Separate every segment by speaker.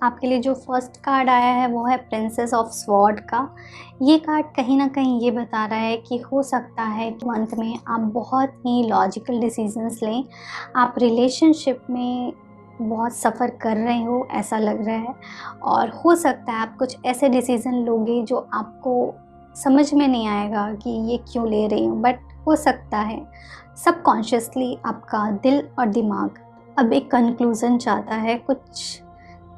Speaker 1: आपके लिए जो फर्स्ट कार्ड आया है वो है प्रिंसेस ऑफ स्वॉर्ड का। ये कार्ड कहीं न कहीं ये बता रहा है कि हो सकता है कि मंथ में आप बहुत ही लॉजिकल डिसीजंस लें। आप रिलेशनशिप में बहुत सफ़र कर रहे हो ऐसा लग रहा है, और हो सकता है आप कुछ ऐसे डिसीज़न लोगे जो आपको समझ में नहीं आएगा कि ये क्यों ले रही हूँ, बट हो सकता है सबकॉन्शियसली आपका दिल और दिमाग अब एक कंक्लूज़न चाहता है, कुछ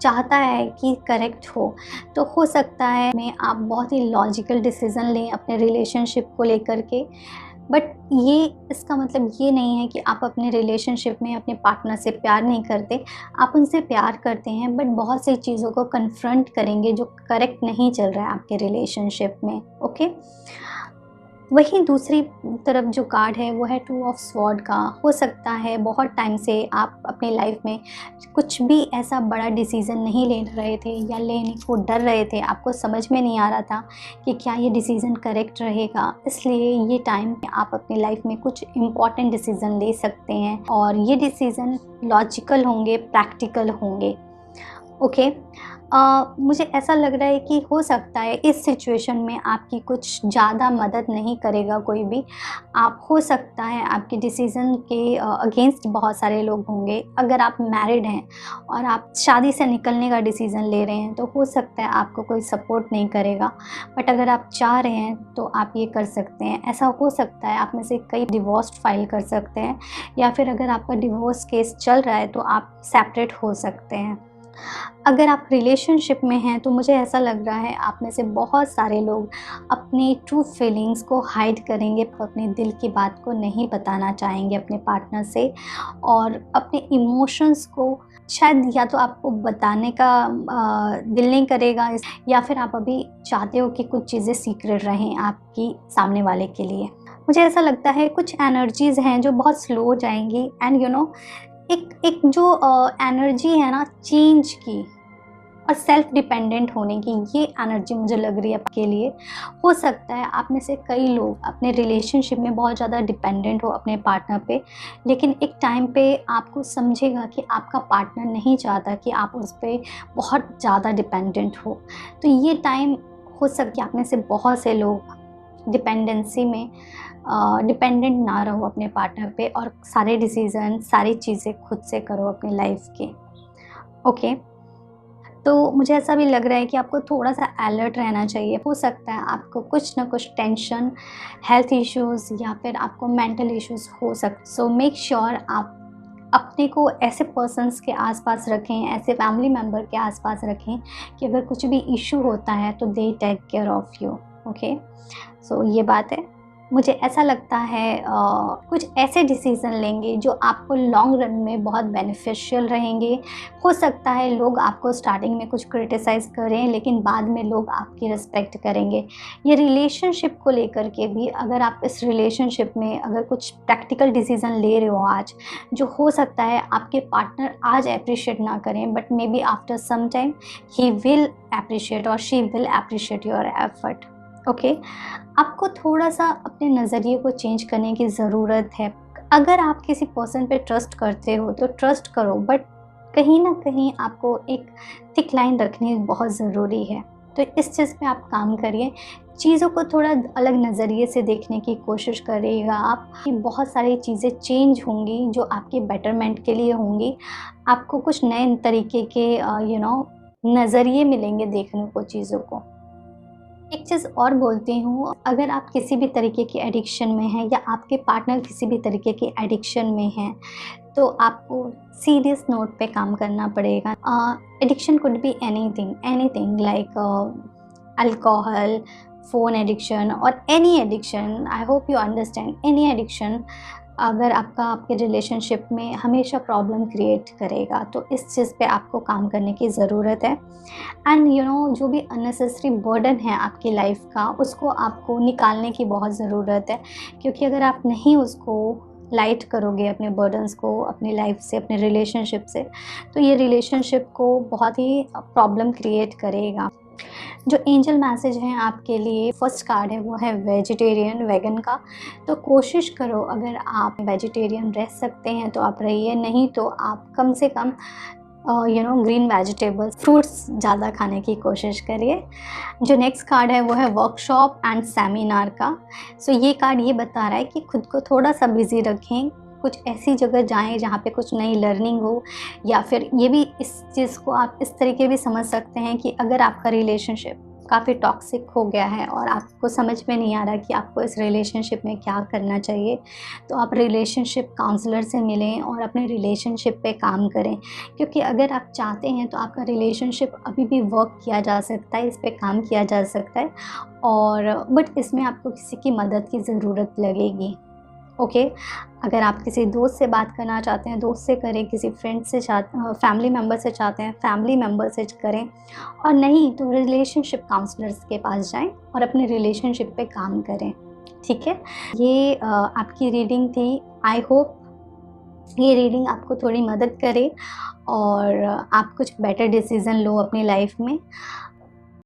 Speaker 1: चाहता है कि करेक्ट हो सकता है में आप बहुत ही लॉजिकल डिसीज़न लें अपने रिलेशनशिप को लेकर के। बट ये इसका मतलब ये नहीं है कि आप अपने रिलेशनशिप में अपने पार्टनर से प्यार नहीं करते, आप उनसे प्यार करते हैं, बट बहुत सी चीज़ों को कन्फ्रंट करेंगे जो करेक्ट नहीं चल रहा है आपके रिलेशनशिप में। ओके, वहीं दूसरी तरफ जो कार्ड है वो है टू ऑफ स्वॉर्ड का। हो सकता है बहुत टाइम से आप अपनी लाइफ में कुछ भी ऐसा बड़ा डिसीज़न नहीं ले रहे थे या लेने को डर रहे थे, आपको समझ में नहीं आ रहा था कि क्या ये डिसीज़न करेक्ट रहेगा। इसलिए ये टाइम आप अपनी लाइफ में कुछ इम्पॉर्टेंट डिसीज़न ले सकते हैं, और ये डिसीज़न लॉजिकल होंगे, प्रैक्टिकल होंगे। ओके, मुझे ऐसा लग रहा है कि हो सकता है इस सिचुएशन में आपकी कुछ ज़्यादा मदद नहीं करेगा कोई भी। आप हो सकता है आपके डिसीज़न के अगेंस्ट बहुत सारे लोग होंगे। अगर आप मैरिड हैं और आप शादी से निकलने का डिसीज़न ले रहे हैं तो हो सकता है आपको कोई सपोर्ट नहीं करेगा। बट अगर आप चाह रहे हैं तो आप ये कर सकते हैं। ऐसा हो सकता है आप में से कई डिवोर्स फाइल कर सकते हैं, या फिर अगर आपका डिवोर्स केस चल रहा है तो आप सेपरेट हो सकते हैं। अगर आप रिलेशनशिप में हैं तो मुझे ऐसा लग रहा है आप में से बहुत सारे लोग अपनी ट्रू फीलिंग्स को हाइड करेंगे, अपने दिल की बात को नहीं बताना चाहेंगे अपने पार्टनर से, और अपने इमोशंस को शायद या तो आपको बताने का दिल नहीं करेगा, या फिर आप अभी चाहते हो कि कुछ चीज़ें सीक्रेट रहें आपकी सामने वाले के लिए। मुझे ऐसा लगता है कुछ एनर्जीज़ हैं जो बहुत स्लो हो जाएंगी, एंड एक एक जो एनर्जी है ना चेंज की और सेल्फ डिपेंडेंट होने की, ये एनर्जी मुझे लग रही है आपके लिए। हो सकता है आप में से कई लोग अपने रिलेशनशिप में बहुत ज़्यादा डिपेंडेंट हो अपने पार्टनर पे, लेकिन एक टाइम पे आपको समझेगा कि आपका पार्टनर नहीं चाहता कि आप उस पर बहुत ज़्यादा डिपेंडेंट हो। तो ये टाइम हो सकता है आप में से बहुत से लोग डिपेंडेंसी में डिपेंडेंट ना रहो अपने पार्टनर पे, और सारे डिसीज़न सारी चीज़ें खुद से करो अपनी लाइफ की। ओके, तो मुझे ऐसा भी लग रहा है कि आपको थोड़ा-सा अलर्ट रहना चाहिए। हो सकता है आपको कुछ ना कुछ टेंशन, हेल्थ इश्यूज़ या फिर आपको मेंटल इश्यूज़ हो सो मेक श्योर आप अपने को ऐसे पर्सन्स के आस-पास रखें, ऐसे फैमिली मेंबर के आस-पास रखें कि अगर कुछ भी इश्यू होता है तो they take care of you. Okay, so ये बात है। मुझे ऐसा लगता है कुछ ऐसे डिसीज़न लेंगे जो आपको लॉन्ग रन में बहुत बेनिफिशियल रहेंगे। हो सकता है लोग आपको स्टार्टिंग में कुछ क्रिटिसाइज़ करें, लेकिन बाद में लोग आपकी रिस्पेक्ट करेंगे। ये रिलेशनशिप को लेकर के भी, अगर आप इस रिलेशनशिप में अगर कुछ प्रैक्टिकल डिसीज़न ले रहे हो आज, जो हो सकता है आपके पार्टनर आज एप्रिशिएट ना करें, but may be after some time he will appreciate और she will appreciate your effort. Okay, आपको थोड़ा-सा अपने नज़रिए को चेंज करने की ज़रूरत है। अगर आप किसी पर्सन पे ट्रस्ट करते हो तो ट्रस्ट करो, बट कहीं न कहीं आपको एक थिक लाइन रखनी बहुत ज़रूरी है। तो इस चीज़ पे आप काम करिए। चीज़ों को थोड़ा अलग नज़रिए से देखने की कोशिश करिएगा आप, कि बहुत सारी चीज़ें चेंज होंगी जो आपके बेटरमेंट के लिए होंगी। आपको कुछ नए तरीके के नज़रिए मिलेंगे देखने को चीज़ों को। एक चीज़ और बोलती हूँ, अगर आप किसी भी तरीके की एडिक्शन में हैं या आपके पार्टनर किसी भी तरीके की एडिक्शन में हैं, तो आपको सीरियस नोट पे काम करना पड़ेगा। Addiction could be anything, anything like alcohol, phone addiction और any addiction. I hope you understand, any addiction अगर आपके रिलेशनशिप में हमेशा प्रॉब्लम क्रिएट करेगा, तो इस चीज़ पे आपको काम करने की ज़रूरत है। एंड जो भी अननेसेसरी बर्डन है आपकी लाइफ का, उसको आपको निकालने की बहुत ज़रूरत है, क्योंकि अगर आप नहीं उसको लाइट करोगे अपने बर्डन्स को अपनी लाइफ से, अपने रिलेशनशिप से, तो ये रिलेशनशिप को बहुत ही प्रॉब्लम क्रिएट करेगा। जो एंजल मैसेज हैं आपके लिए, फर्स्ट कार्ड है वो है वेजिटेरियन, वेगन का। तो कोशिश करो, अगर आप वेजिटेरियन रह सकते हैं तो आप रहिए, नहीं तो आप कम से कम ग्रीन वेजिटेबल्स, फ्रूट्स ज़्यादा खाने की कोशिश करिए। जो नेक्स्ट कार्ड है वो है वर्कशॉप एंड सेमिनार का। सो ये कार्ड ये बता रहा है कि खुद को थोड़ा सा बिज़ी रखें, कुछ ऐसी जगह जाएं जहाँ पे कुछ नई लर्निंग हो, या फिर ये भी इस चीज़ को आप इस तरीके भी समझ सकते हैं कि अगर आपका रिलेशनशिप काफ़ी टॉक्सिक हो गया है और आपको समझ में नहीं आ रहा कि आपको इस रिलेशनशिप में क्या करना चाहिए, तो आप रिलेशनशिप काउंसलर से मिलें और अपने रिलेशनशिप पे काम करें। क्योंकि अगर आप चाहते हैं तो आपका रिलेशनशिप अभी भी वर्क किया जा सकता है, इस पे काम किया जा सकता है, और बट इसमें आपको किसी की मदद की ज़रूरत लगेगी। ओके, अगर आप किसी दोस्त से बात करना चाहते हैं, दोस्त से करें, किसी फ्रेंड से फैमिली मेम्बर से चाहते हैं, फैमिली मेम्बर से करें, और नहीं तो रिलेशनशिप काउंसलर्स के पास जाएं और अपने रिलेशनशिप पे काम करें। ठीक है, ये आपकी रीडिंग थी। आई होप ये रीडिंग आपको थोड़ी मदद करे और आप कुछ बेटर डिसीज़न लो अपनी लाइफ में।